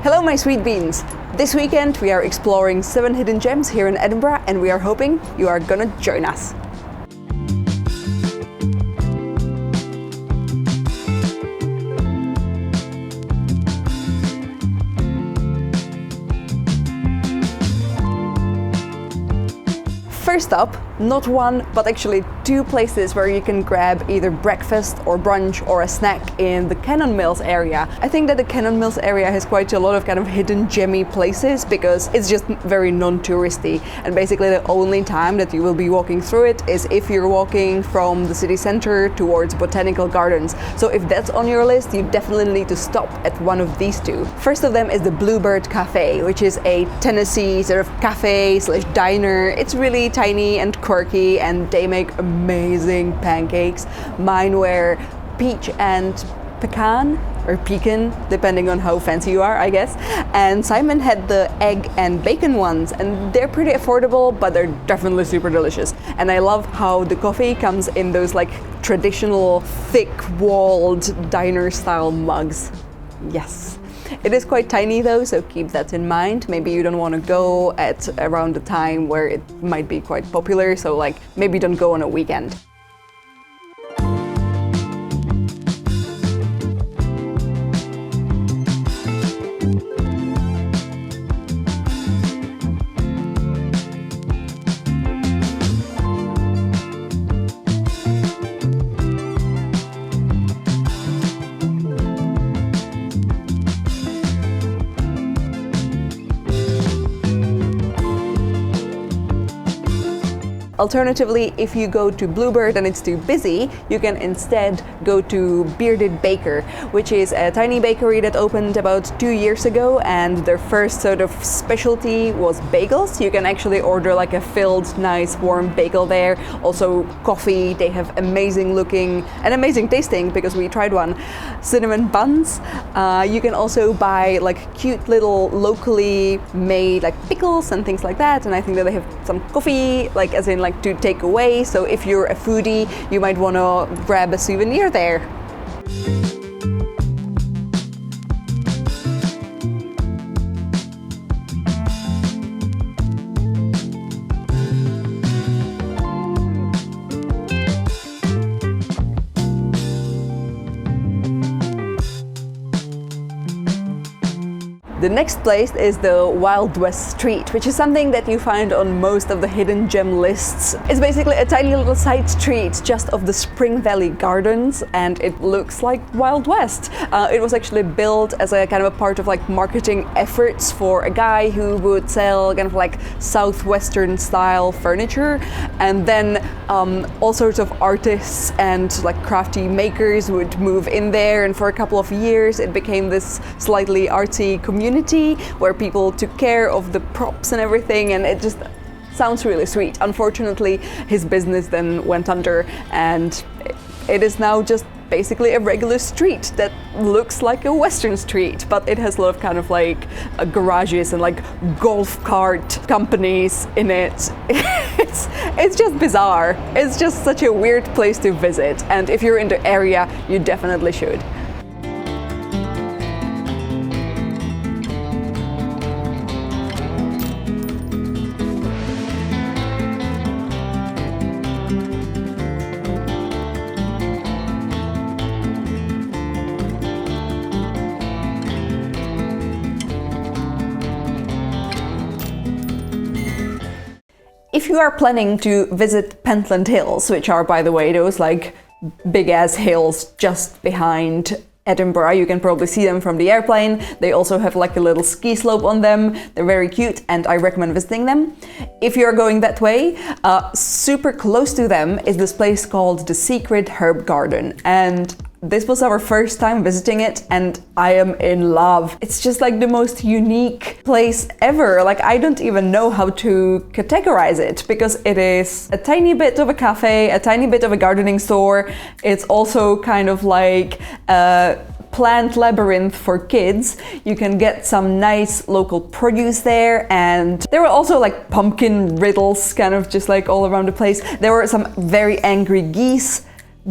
Hello my sweet beans! This weekend we are exploring 7 hidden gems here in Edinburgh and we are hoping you are gonna join us. First up, not one, but actually 2 places where you can grab either breakfast or brunch or a snack in the Canonmills area. I think that the Canonmills area has quite a lot of kind of hidden gemmy places because it's just very non-touristy, and basically the only time that you will be walking through it is if you're walking from the city centre towards botanical gardens. So if that's on your list, you definitely need to stop at one of these 2. First of them is the BLUEBIRD Cafe, which is a Tennessee sort of cafe slash diner. It's really tiny and quirky and they make amazing pancakes. Mine were peach and pecan or pecan, depending on how fancy you are, I guess. And Simon had the egg and bacon ones, and they're pretty affordable, but they're definitely super delicious. And I love how the coffee comes in those like traditional thick-walled diner-style mugs. Yes. It is quite tiny though, so keep that in mind. Maybe you don't want to go at around the time where it might be quite popular, so like maybe don't go on a weekend. Alternatively, if you go to BLUEBIRD and it's too busy, you can instead go to Bearded Baker, which is a tiny bakery that opened about 2 years ago, and their first sort of specialty was bagels. You can actually order like a filled, nice, warm bagel there. Also coffee. They have amazing looking and amazing tasting, because we tried one, cinnamon buns. You can also buy like cute little locally made like pickles and things like that, and I think that they have some coffee, like as in like to take away, so if you're a foodie you might want to grab a souvenir there. The next place is the Wild West Street, which is something that you find on most of the hidden gem lists. It's basically a tiny little side street just off the Springvalley gardens, and it looks like Wild West. It was actually built as a kind of a part of like marketing efforts for a guy who would sell kind of like southwestern style furniture, and then all sorts of artists and like crafty makers would move in there, and for a couple of years it became this slightly artsy community where people took care of the props and everything, and it just sounds really sweet. Unfortunately, his business then went under, and it is now just basically a regular street that looks like a western street, but it has a lot of kind of like garages and like golf cart companies in it. It's just bizarre. It's just such a weird place to visit, and if you're in the area, you definitely should. If you are planning to visit Pentland Hills, which are, by the way, those like big ass hills just behind Edinburgh, you can probably see them from the airplane. They also have like a little ski slope on them. They're very cute and I recommend visiting them. If you're going that way, super close to them is this place called the Secret Herb Garden, and this was our first time visiting it and I am in love. It's just like the most unique place ever. Like I don't even know how to categorize it, because it is a tiny bit of a cafe, a tiny bit of a gardening store. It's also kind of like a plant labyrinth for kids. You can get some nice local produce there, and there were also like pumpkin riddles kind of just like all around the place. There were some very angry geese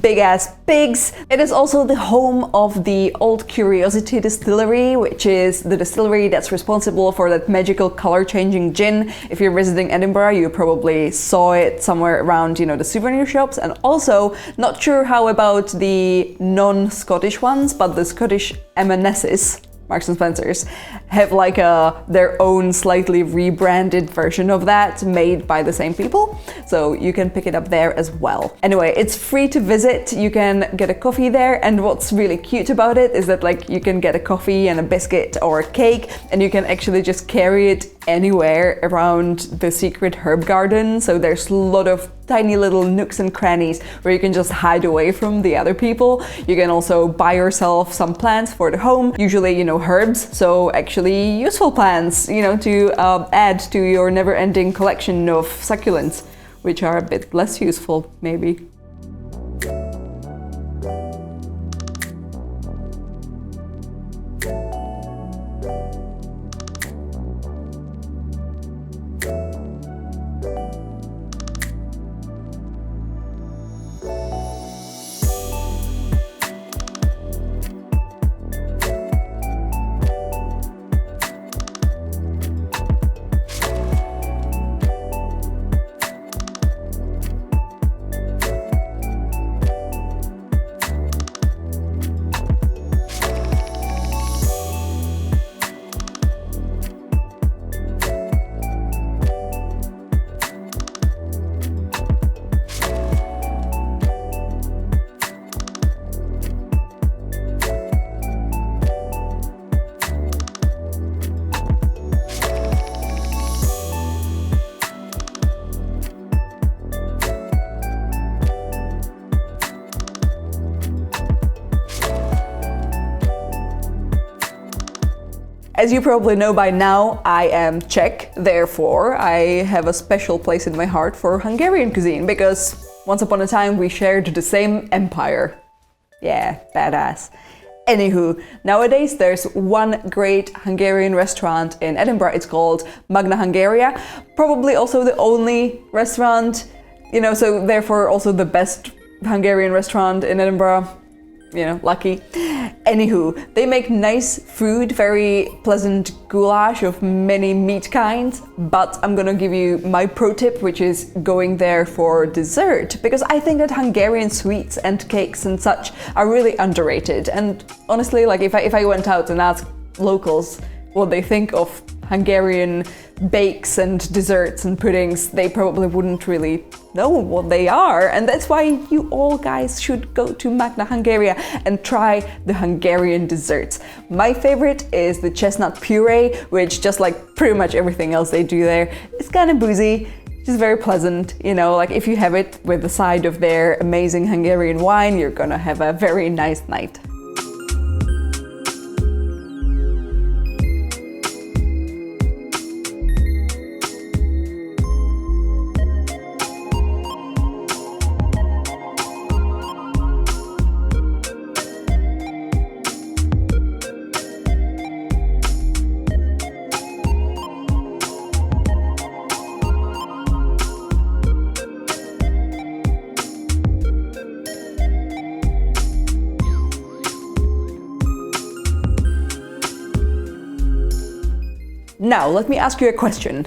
big ass pigs. It is also the home of the Old Curiosity Distillery, which is the distillery that's responsible for that magical color changing gin. If you're visiting Edinburgh, you probably saw it somewhere around, you know, the souvenir shops. And also, not sure how about the non-Scottish ones, but the Scottish M&S's, Marks and Spencer's, have like their own slightly rebranded version of that made by the same people. So you can pick it up there as well. Anyway, it's free to visit. You can get a coffee there. And what's really cute about it is that like you can get a coffee and a biscuit or a cake, and you can actually just carry it anywhere around the secret herb garden. So there's a lot of tiny little nooks and crannies where you can just hide away from the other people. You can also buy yourself some plants for the home, usually, you know, herbs, so actually useful plants, you know, to add to your never-ending collection of succulents, which are a bit less useful, maybe. As you probably know by now, I am Czech, therefore I have a special place in my heart for Hungarian cuisine, because once upon a time we shared the same empire. Yeah, badass. Anywho, nowadays there's one great Hungarian restaurant in Edinburgh. It's called MAGNA HUNGARIA. Probably also the only restaurant, you know, so therefore also the best Hungarian restaurant in Edinburgh. You know, lucky. Anywho, they make nice food, very pleasant goulash of many meat kinds, but I'm gonna give you my pro tip, which is going there for dessert, because I think that Hungarian sweets and cakes and such are really underrated. And honestly, like if I went out and asked locals what they think of Hungarian bakes and desserts and puddings, they probably wouldn't really know what they are. And that's why you all guys should go to MAGNA HUNGARIA and try the Hungarian desserts. My favorite is the chestnut puree, which, just like pretty much everything else they do there, is kind of boozy. Just very pleasant, you know, like if you have it with the side of their amazing Hungarian wine, you're gonna have a very nice night. Now, let me ask you a question.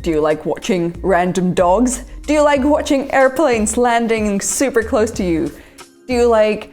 Do you like watching random dogs? Do you like watching airplanes landing super close to you? Do you like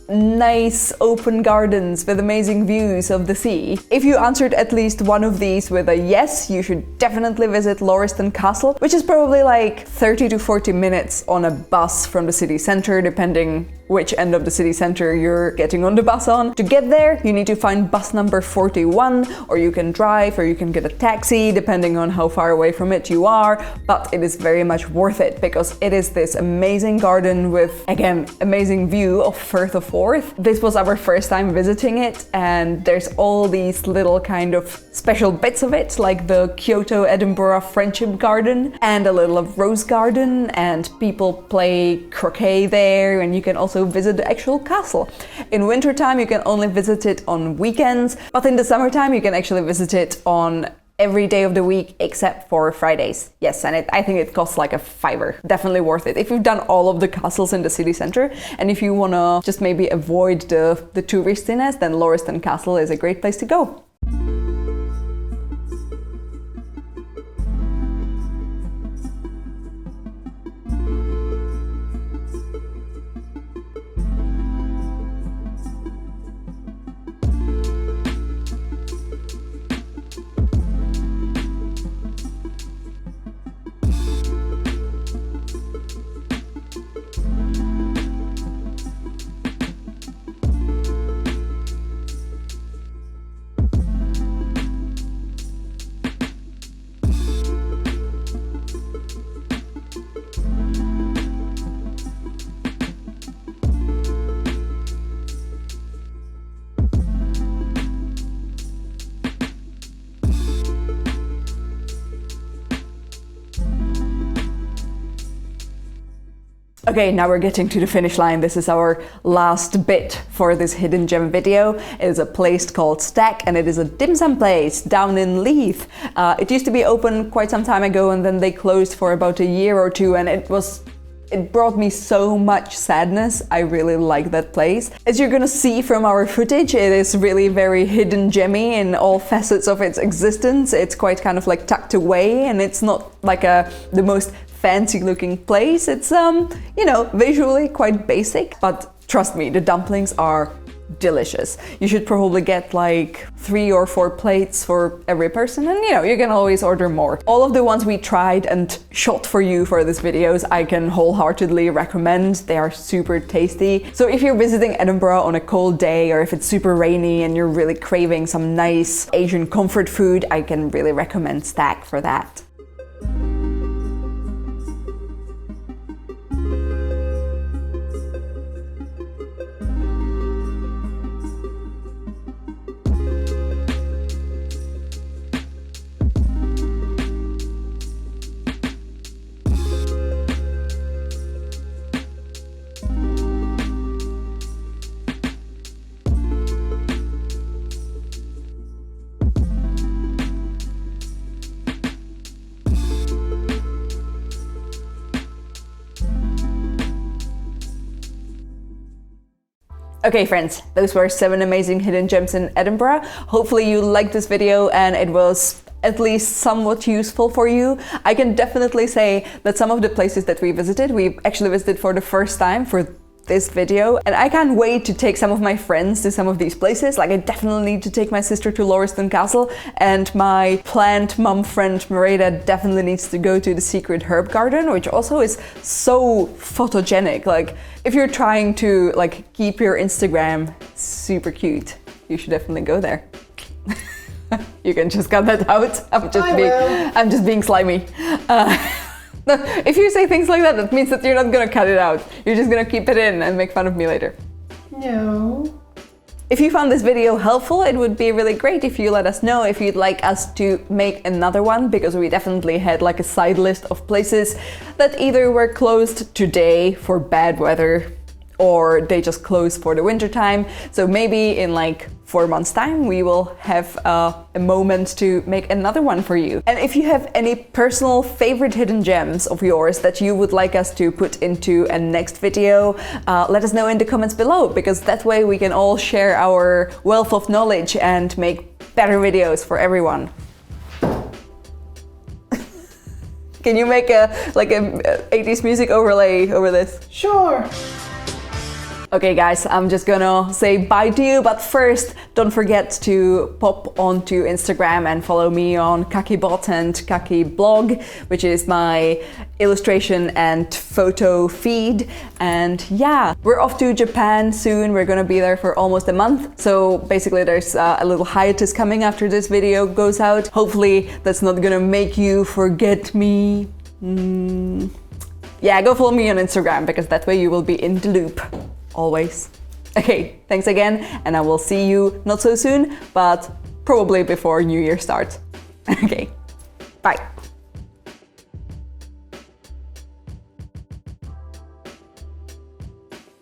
nice open gardens with amazing views of the sea? If you answered at least one of these with a yes, you should definitely visit Lauriston Castle, which is probably like 30 to 40 minutes on a bus from the city center, depending which end of the city center you're getting on the bus on. To get there, you need to find bus number 41, or you can drive, or you can get a taxi, depending on how far away from it you are, but it is very much worth it, because it is this amazing garden with, again, amazing view of Firth of Forth. This was our first time visiting it, and there's all these little kind of special bits of it, like the Kyoto-Edinburgh Friendship Garden, and a little of Rose Garden, and people play croquet there, and you can also visit the actual castle. In wintertime you can only visit it on weekends, but in the summertime you can actually visit it on every day of the week except for Fridays. Yes, and I think it costs like a £5. Definitely worth it if you've done all of the castles in the city centre, and if you want to just maybe avoid the touristiness, then Lauriston Castle is a great place to go. Okay, now we're getting to the finish line. This is our last bit for this hidden gem video. It is a place called Stack, and it is a dim sum place down in Leith. It used to be open quite some time ago, and then they closed for about a year or two, and it brought me so much sadness. I really like that place. As you're gonna see from our footage, it is really very hidden gemmy in all facets of its existence. It's quite kind of like tucked away, and it's not like the most fancy looking place. It's you know, visually quite basic, but trust me, the dumplings are delicious. You should probably get like 3 or 4 plates for every person, and you know, you can always order more. All of the ones we tried and shot for you for these videos, I can wholeheartedly recommend. They are super tasty. So if you're visiting Edinburgh on a cold day, or if it's super rainy and you're really craving some nice Asian comfort food, I can really recommend Stack for that. Okay friends, those were 7 amazing hidden gems in Edinburgh. Hopefully you liked this video and it was at least somewhat useful for you. I can definitely say that some of the places that we actually visited for the first time for this video, and I can't wait to take some of my friends to some of these places. Like, I definitely need to take my sister to Lauriston Castle, and my plant mum friend Marita definitely needs to go to the secret herb garden, which also is so photogenic. Like, if you're trying to like keep your Instagram super cute, you should definitely go there. You can just cut that out. I'm just being slimy. No, if you say things like that, that means that you're not gonna cut it out. You're just gonna keep it in and make fun of me later. No. If you found this video helpful, it would be really great if you let us know if you'd like us to make another one, because we definitely had like a side list of places that either were closed today for bad weather, or they just closed for the winter time. So maybe in like 4 months time we will have a moment to make another one for you. And if you have any personal favorite hidden gems of yours that you would like us to put into a next video, let us know in the comments below, because that way we can all share our wealth of knowledge and make better videos for everyone. Can you make a 80s music overlay over this? Sure. Okay guys, I'm just gonna say bye to you, but first don't forget to pop onto Instagram and follow me on Kakibot and Kakiblog, which is my illustration and photo feed. And yeah, we're off to Japan soon. We're gonna be there for almost a month. So basically there's a little hiatus coming after this video goes out. Hopefully that's not gonna make you forget me. Yeah, go follow me on Instagram, because that way you will be in the loop. Always. Okay, thanks again, and I will see you not so soon, but probably before New Year starts. Okay, bye.